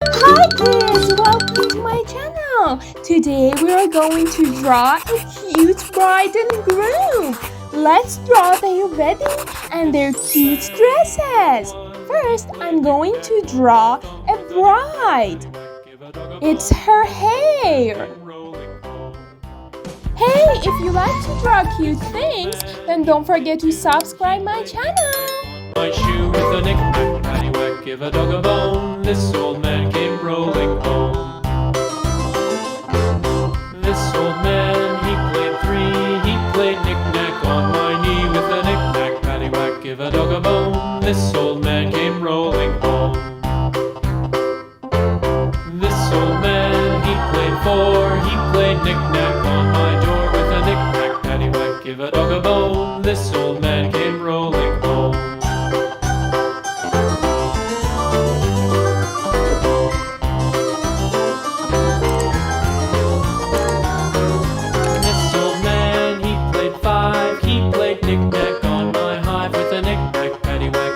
Hi kids, welcome to my channel. Today we are going to draw a cute bride and groom. Let's draw their wedding and their cute dresses. First, I'm going to draw a bride. It's her hair. Hey, if you like to draw cute things, then don't forget to subscribe my channel. My shoe with a knick-knack, paddywhack, give a dog a bone. This old man came rolling home. This old man, he played three. He played knick-knack on my knee with a knick-knack, paddywhack, give a dog a bone. This old man came rolling home. This old man, he played four. He played knick-knack on my door with a knick-knack, paddywhack, give a dog a bone. This old man came rolling home.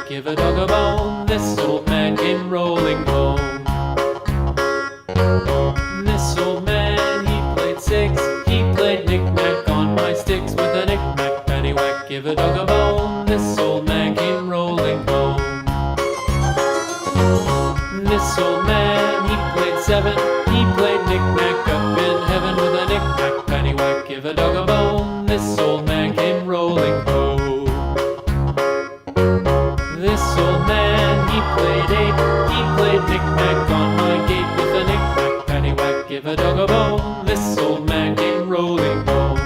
Give a dog a bone, this old man came rolling home. This old man, he played six. He played knick-knack on my sticks with a knick-knack, paddywhack, give a dog a bone. This old man came rolling home. This old man, he played seven. He played knick-knack up in heaven with a knick-knack, paddywhack, give a dog a bone. This old man came rolling home. This old man, he played eight. He played knick-knack on my gate with a knick-knack, paddywhack, give a dog a bone. This old man came rolling home.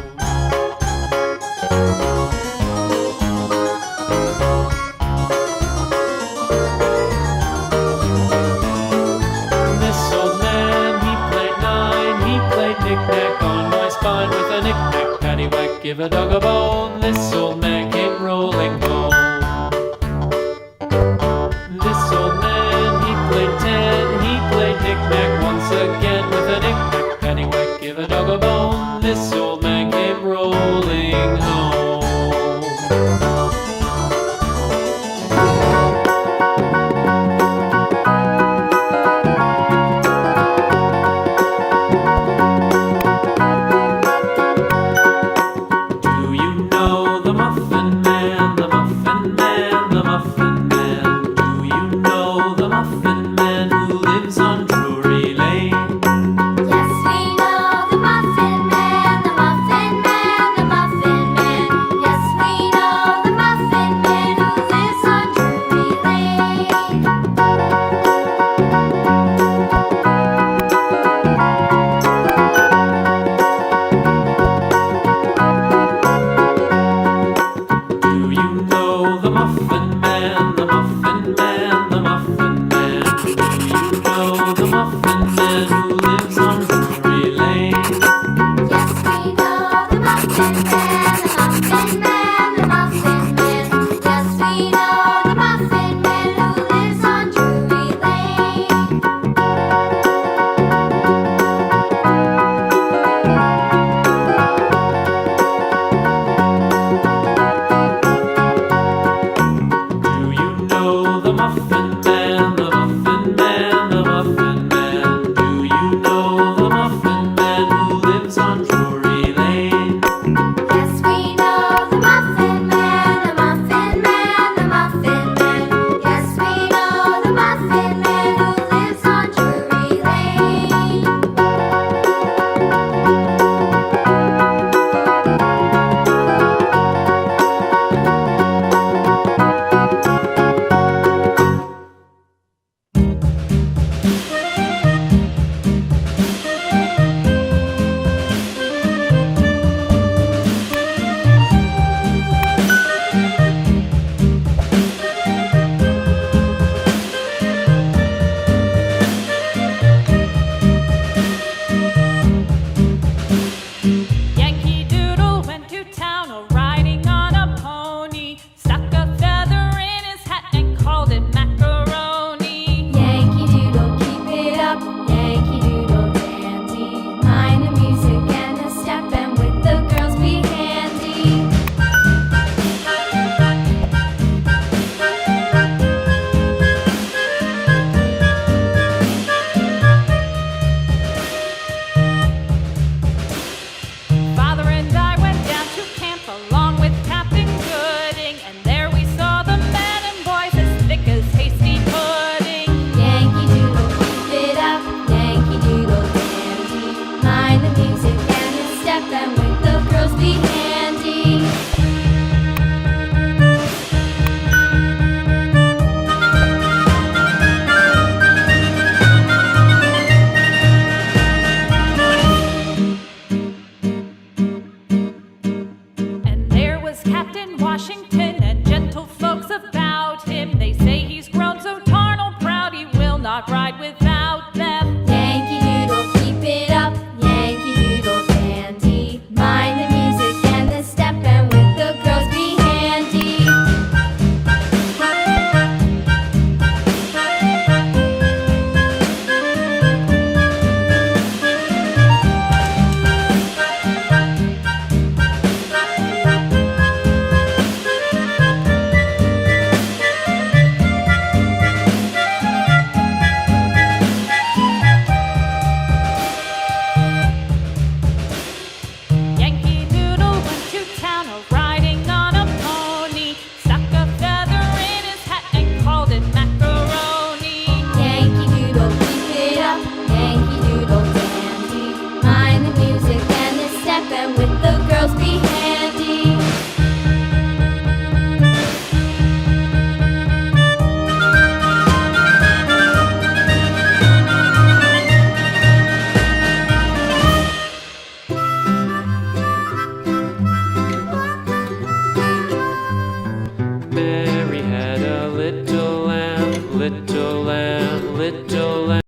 This old man, he played nine. He played knick-knack on my spine with a knick-knack, paddywhack, give a dog a bone. This old man came rolling home. Knick-knack once again with a knick-knack, paddywhack, give a dog a bone. This old man came rolling home. Do you know the Muffin Man, the Muffin Man, the Muffin Man? Do you know the Muffin Man who lives on Drury Lane? Yes, we know the Muffin Man, the Muffin Man, the Muffin Man. Yes, we know the Muffin Man who lives on Drury Lane. Do you know the Muffin Man, the Muffin Man, the Muffin Man? Do you know the Muffin Man who lives